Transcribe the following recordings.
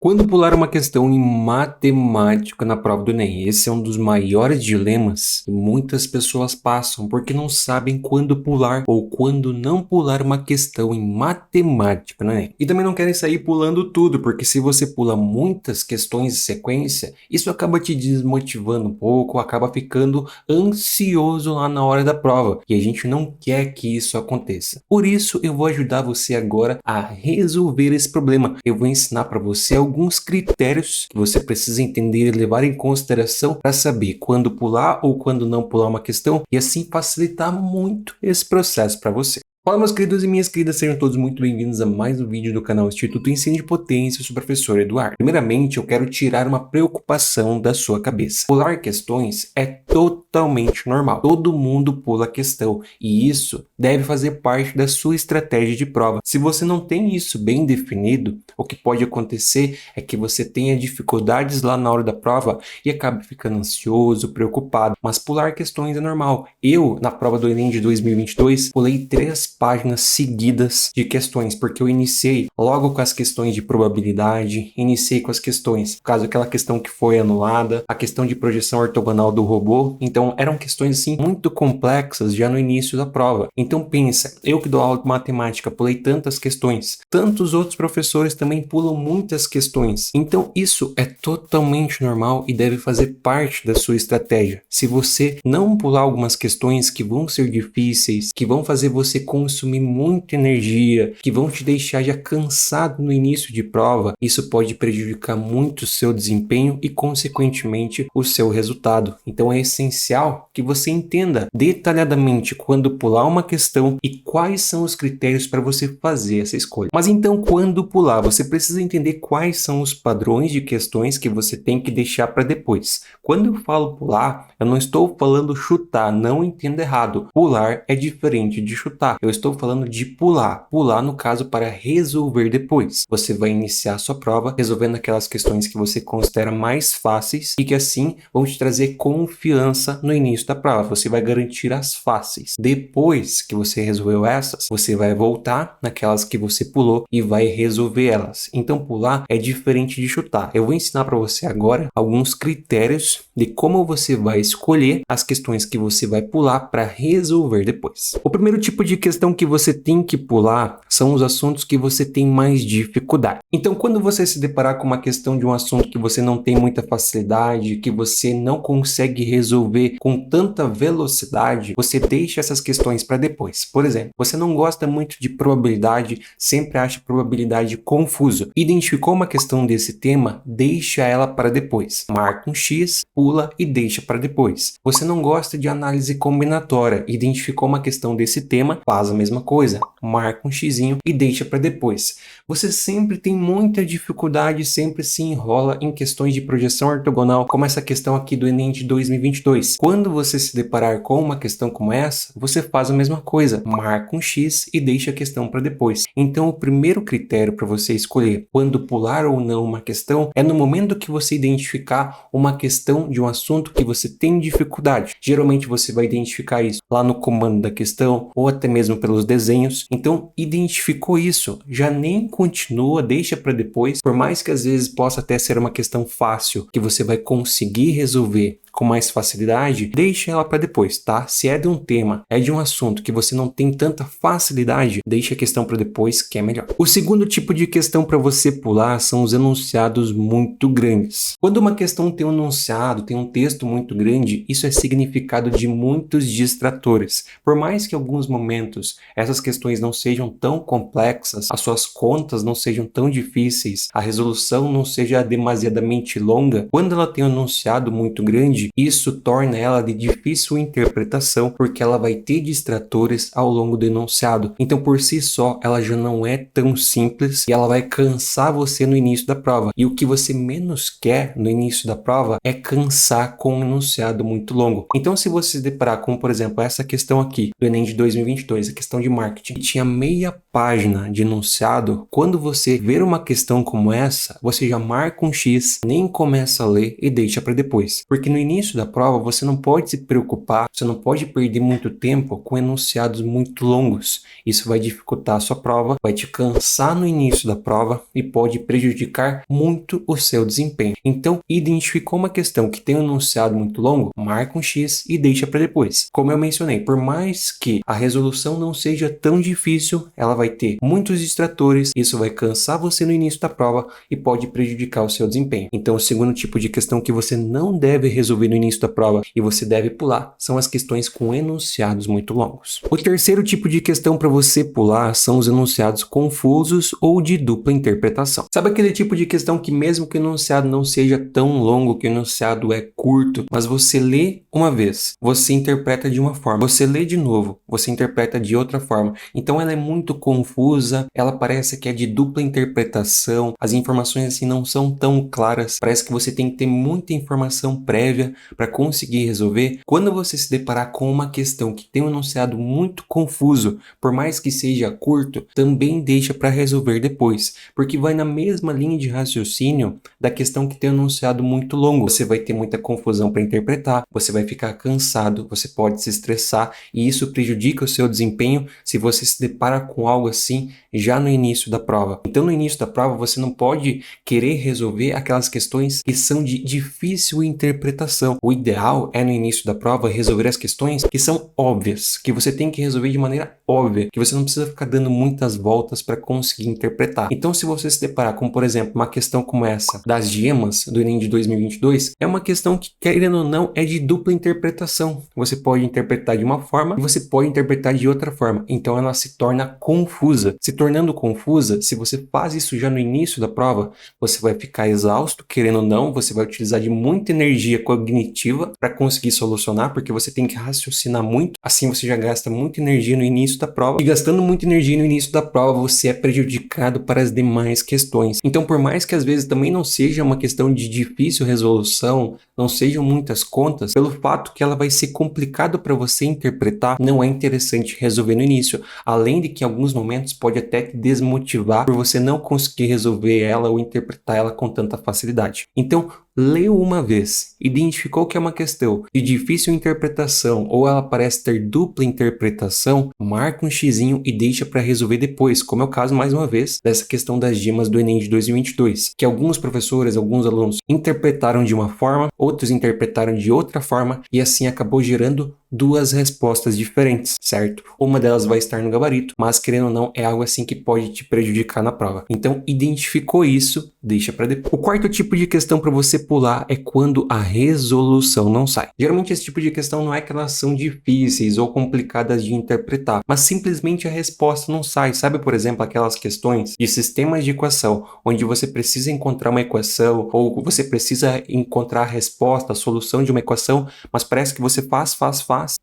Quando pular uma questão em matemática na prova do Enem? Esse é um dos maiores dilemas que muitas pessoas passam porque não sabem quando pular ou quando não pular uma questão em matemática no Enem. E também não querem sair pulando tudo, porque se você pula muitas questões em sequência, isso acaba te desmotivando um pouco, acaba ficando ansioso lá na hora da prova. E a gente não quer que isso aconteça. Por isso eu vou ajudar você agora a resolver esse problema. Eu vou ensinar para você alguns critérios que você precisa entender e levar em consideração para saber quando pular ou quando não pular uma questão e assim facilitar muito esse processo para você. Fala, meus queridos e minhas queridas, sejam todos muito bem-vindos a mais um vídeo do canal Instituto Ensino de Potência. Eu sou o professor Eduardo. Primeiramente, eu quero tirar uma preocupação da sua cabeça. Pular questões é totalmente normal. Todo mundo pula questão e isso deve fazer parte da sua estratégia de prova. Se você não tem isso bem definido, o que pode acontecer é que você tenha dificuldades lá na hora da prova e acabe ficando ansioso, preocupado. Mas pular questões é normal. Eu, na prova do Enem de 2022, pulei 3 páginas seguidas de questões, porque eu iniciei logo com as questões de probabilidade, iniciei com as questões, no caso aquela questão que foi anulada, a questão de projeção ortogonal do robô, então eram questões assim muito complexas já no início da prova. Então pensa, eu que dou aula de matemática pulei tantas questões, tantos outros professores também pulam muitas questões, então isso é totalmente normal e deve fazer parte da sua estratégia. Se você não pular algumas questões que vão ser difíceis, que vão fazer você consumir muita energia, que vão te deixar já cansado no início de prova, isso pode prejudicar muito o seu desempenho e, consequentemente, o seu resultado. Então é essencial que você entenda detalhadamente quando pular uma questão e quais são os critérios para você fazer essa escolha. Mas então, quando pular, você precisa entender quais são os padrões de questões que você tem que deixar para depois. Quando eu falo pular, eu não estou falando chutar, não entenda errado. Pular é diferente de chutar. Eu estou falando de pular. Pular, no caso, para resolver depois. Você vai iniciar a sua prova resolvendo aquelas questões que você considera mais fáceis e que assim vão te trazer confiança no início da prova. Você vai garantir as fáceis. Depois que você resolveu essas, você vai voltar naquelas que você pulou e vai resolver elas. Então pular é diferente de chutar. Eu vou ensinar para você agora alguns critérios de como você vai escolher as questões que você vai pular para resolver depois. O primeiro tipo de questão que você tem que pular são os assuntos que você tem mais dificuldade. Então, quando você se deparar com uma questão de um assunto que você não tem muita facilidade, que você não consegue resolver com tanta velocidade, você deixa essas questões para depois. Por exemplo, você não gosta muito de probabilidade, sempre acha probabilidade confusa. Identificou uma questão desse tema, deixa ela para depois. Marca um X, pula e deixa para depois. Você não gosta de análise combinatória, identificou uma questão desse tema, faz a mesma coisa, marca um xizinho e deixa para depois. Você sempre tem muita dificuldade, sempre se enrola em questões de projeção ortogonal, como essa questão aqui do Enem de 2022. Quando você se deparar com uma questão como essa, você faz a mesma coisa, marca um X e deixa a questão para depois. Então o primeiro critério para você escolher quando pular ou não uma questão é no momento que você identificar uma questão de um assunto que você tem dificuldade. Geralmente você vai identificar isso lá no comando da questão ou até mesmo pelos desenhos. Então, identificou isso, já nem continua, deixa para depois, por mais que às vezes possa até ser uma questão fácil que você vai conseguir resolver com mais facilidade, deixa ela para depois, tá? Se é de um tema, é de um assunto que você não tem tanta facilidade, deixa a questão para depois, que é melhor. O segundo tipo de questão para você pular são os enunciados muito grandes. Quando uma questão tem um enunciado, tem um texto muito grande, isso é significado de muitos distratores. Por mais que em alguns momentos essas questões não sejam tão complexas, as suas contas não sejam tão difíceis, a resolução não seja demasiadamente longa, quando ela tem um enunciado muito grande, isso torna ela de difícil interpretação, porque ela vai ter distratores ao longo do enunciado. Então, por si só, ela já não é tão simples e ela vai cansar você no início da prova. E o que você menos quer no início da prova é cansar com um enunciado muito longo. Então, se você se deparar com, por exemplo, essa questão aqui do Enem de 2022, a questão de marketing, que tinha meia página de enunciado, quando você ver uma questão como essa, você já marca um X, nem começa a ler e deixa para depois. Porque no início início da prova você não pode se preocupar, você não pode perder muito tempo com enunciados muito longos. Isso vai dificultar a sua prova, vai te cansar no início da prova e pode prejudicar muito o seu desempenho. Então, identificou uma questão que tem um enunciado muito longo, marca um X e deixa para depois. Como eu mencionei, por mais que a resolução não seja tão difícil, ela vai ter muitos distratores, isso vai cansar você no início da prova e pode prejudicar o seu desempenho. Então, o segundo tipo de questão que você não deve resolver no início da prova e você deve pular são as questões com enunciados muito longos. O terceiro tipo de questão para você pular são os enunciados confusos ou de dupla interpretação. Sabe aquele tipo de questão que mesmo que o enunciado não seja tão longo, que o enunciado é curto, mas você lê uma vez, você interpreta de uma forma, você lê de novo, você interpreta de outra forma. Então ela é muito confusa, ela parece que é de dupla interpretação, as informações assim não são tão claras, parece que você tem que ter muita informação prévia para conseguir resolver. Quando você se deparar com uma questão que tem um enunciado muito confuso, por mais que seja curto, também deixa para resolver depois, porque vai na mesma linha de raciocínio da questão que tem um enunciado muito longo. Você vai ter muita confusão para interpretar, você vai ficar cansado, você pode se estressar e isso prejudica o seu desempenho se você se depara com algo assim já no início da prova. Então, no início da prova, você não pode querer resolver aquelas questões que são de difícil interpretação. O ideal é, no início da prova, resolver as questões que são óbvias, que você tem que resolver de maneira óbvia, que você não precisa ficar dando muitas voltas para conseguir interpretar. Então, se você se deparar com, por exemplo, uma questão como essa das gemas do Enem de 2022, é uma questão que, querendo ou não, é de dupla interpretação. Você pode interpretar de uma forma e você pode interpretar de outra forma. Então, ela se torna confusa. Se tornando confusa, se você faz isso já no início da prova, você vai ficar exausto, querendo ou não, você vai utilizar de muita energia cognitiva para conseguir solucionar, porque você tem que raciocinar muito, assim você já gasta muita energia no início da prova, e gastando muita energia no início da prova, você é prejudicado para as demais questões. Então, por mais que às vezes também não seja uma questão de difícil resolução, não sejam muitas contas, pelo fato que ela vai ser complicado para você interpretar, não é interessante resolver no início, além de que em alguns momentos pode até te desmotivar por você não conseguir resolver ela ou interpretar ela com tanta facilidade. Então, leu uma vez, identificou que é uma questão de difícil interpretação ou ela parece ter dupla interpretação, marca um xizinho e deixa para resolver depois, como é o caso, mais uma vez, dessa questão das gemas do Enem de 2022, que alguns professores, alguns alunos interpretaram de uma forma, outros interpretaram de outra forma e assim acabou gerando duas respostas diferentes, certo? Uma delas vai estar no gabarito, mas querendo ou não, é algo assim que pode te prejudicar na prova. Então, identificou isso, deixa para depois. O quarto tipo de questão para você pular é quando a resolução não sai. Geralmente esse tipo de questão não é que elas são difíceis ou complicadas de interpretar, mas simplesmente a resposta não sai. Sabe, por exemplo, aquelas questões de sistemas de equação, onde você precisa encontrar uma equação ou você precisa encontrar a resposta, a solução de uma equação, mas parece que você faz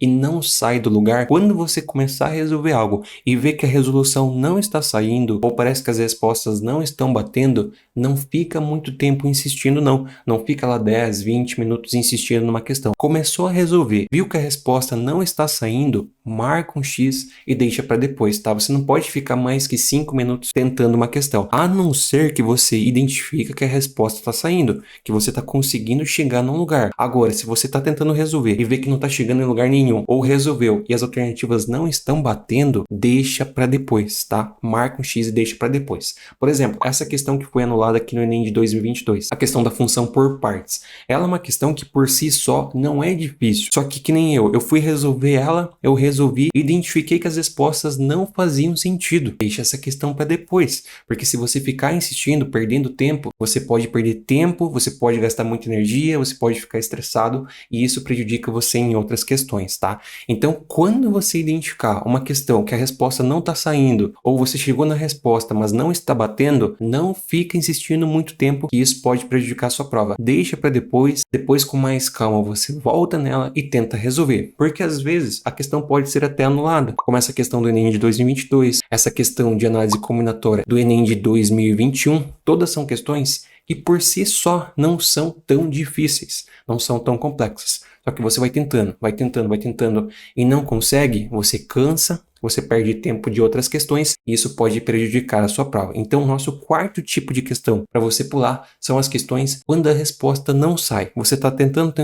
e não sai do lugar. Quando você começar a resolver algo e ver que a resolução não está saindo ou parece que as respostas não estão batendo, não fica muito tempo insistindo não. Não fica lá 10, 20 minutos insistindo numa questão. Começou a resolver, viu que a resposta não está saindo, marca um X e deixa para depois, tá? Você não pode ficar mais que 5 minutos tentando uma questão, a não ser que você identifica que a resposta está saindo, que você está conseguindo chegar num lugar. Agora, se você está tentando resolver e vê que não está chegando em lugar nenhum, ou resolveu e as alternativas não estão batendo, deixa para depois, tá? Marca um X e deixa para depois. Por exemplo, essa questão que foi anulada aqui no Enem de 2022, a questão da função por partes. Ela é uma questão que por si só não é difícil, só que nem eu fui resolver ela, eu resolvi e identifiquei que as respostas não faziam sentido. Deixa essa questão para depois, porque se você ficar insistindo, perdendo tempo, você pode perder tempo, você pode gastar muita energia, você pode ficar estressado e isso prejudica você em outras questões, tá? Então, quando você identificar uma questão que a resposta não está saindo, ou você chegou na resposta, mas não está batendo, não fica insistindo muito tempo, que isso pode prejudicar a sua prova. Deixa para depois com mais calma você volta nela e tenta resolver, porque às vezes a questão pode ser até anulada, como essa questão do Enem de 2022, essa questão de análise combinatória do Enem de 2021, todas são questões que por si só não são tão difíceis, não são tão complexas. Só que você vai tentando e não consegue, você cansa, você perde tempo de outras questões e isso pode prejudicar a sua prova. Então, o nosso quarto tipo de questão para você pular são as questões quando a resposta não sai. Você está tentando,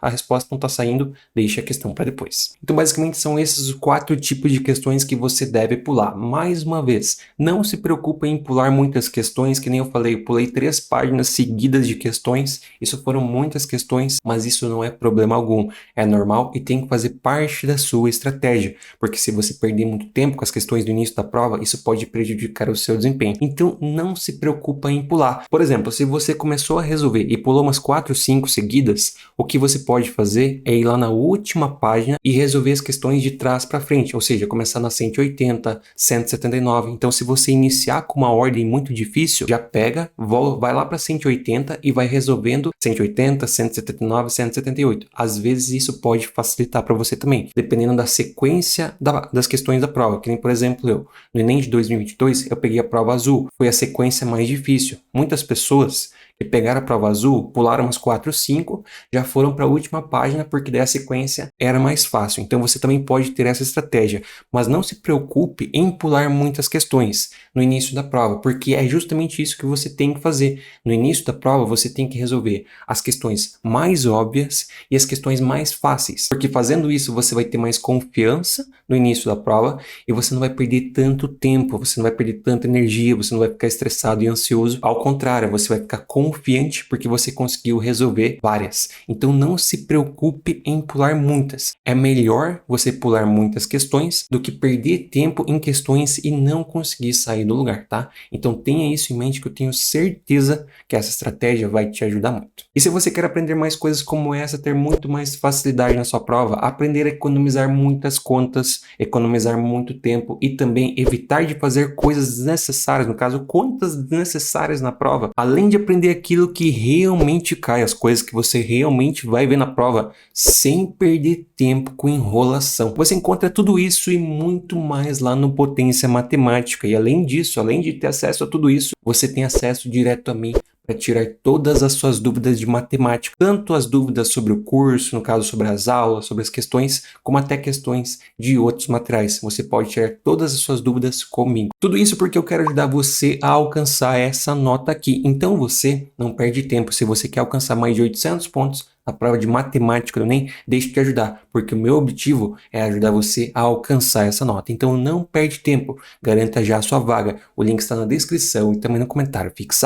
a resposta não está saindo, deixa a questão para depois. Então, basicamente, são esses os 4 tipos de questões que você deve pular. Mais uma vez, não se preocupe em pular muitas questões, que nem eu falei, eu pulei 3 páginas seguidas de questões, isso foram muitas questões, mas isso não é problema algum, é normal e tem que fazer parte da sua estratégia, porque se você perder muito tempo com as questões do início da prova, isso pode prejudicar o seu desempenho. Então, não se preocupa em pular. Por exemplo, se você começou a resolver e pulou umas 4, 5 seguidas, o que você pode fazer é ir lá na última página e resolver as questões de trás para frente, ou seja, começar na 180, 179. Então, se você iniciar com uma ordem muito difícil, já pega, vai lá para 180 e vai resolvendo 180, 179, 178. Às vezes isso pode facilitar para você também, dependendo da sequência das questões da prova. Que nem, por exemplo, no Enem de 2022, eu peguei a prova azul, foi a sequência mais difícil. Muitas pessoas que pegaram a prova azul, pularam umas 4 ou 5, já foram para a última página porque daí a sequência era mais fácil. Então você também pode ter essa estratégia, mas não se preocupe em pular muitas questões no início da prova, porque é justamente isso que você tem que fazer. No início da prova você tem que resolver as questões mais óbvias e as questões mais fáceis, porque fazendo isso você vai ter mais confiança no início da prova e você não vai perder tanto tempo, você não vai perder tanta energia, você não vai ficar estressado e ansioso. Ao contrário, você vai ficar confiante porque você conseguiu resolver várias. Então não se preocupe em pular muitas. É melhor você pular muitas questões do que perder tempo em questões e não conseguir sair do lugar, tá? Então tenha isso em mente, que eu tenho certeza que essa estratégia vai te ajudar muito. E se você quer aprender mais coisas como essa, ter muito mais facilidade na sua prova, aprender a economizar muitas contas, economizar muito tempo e também evitar de fazer coisas desnecessárias, no caso, contas desnecessárias na prova, além de aprender aquilo que realmente cai, as coisas que você realmente vai ver na prova, sem perder tempo com enrolação. Você encontra tudo isso e muito mais lá no Potência Matemática. E além disso, além de ter acesso a tudo isso, você tem acesso direto a mim para tirar todas as suas dúvidas de matemática, tanto as dúvidas sobre o curso, no caso sobre as aulas, sobre as questões, como até questões de outros materiais. Você pode tirar todas as suas dúvidas comigo. Tudo isso porque eu quero ajudar você a alcançar essa nota aqui. Então você não perde tempo. Se você quer alcançar mais de 800 pontos na prova de matemática do Enem, deixa eu te ajudar, porque o meu objetivo é ajudar você a alcançar essa nota. Então não perde tempo, garanta já a sua vaga. O link está na descrição e também no comentário fixado.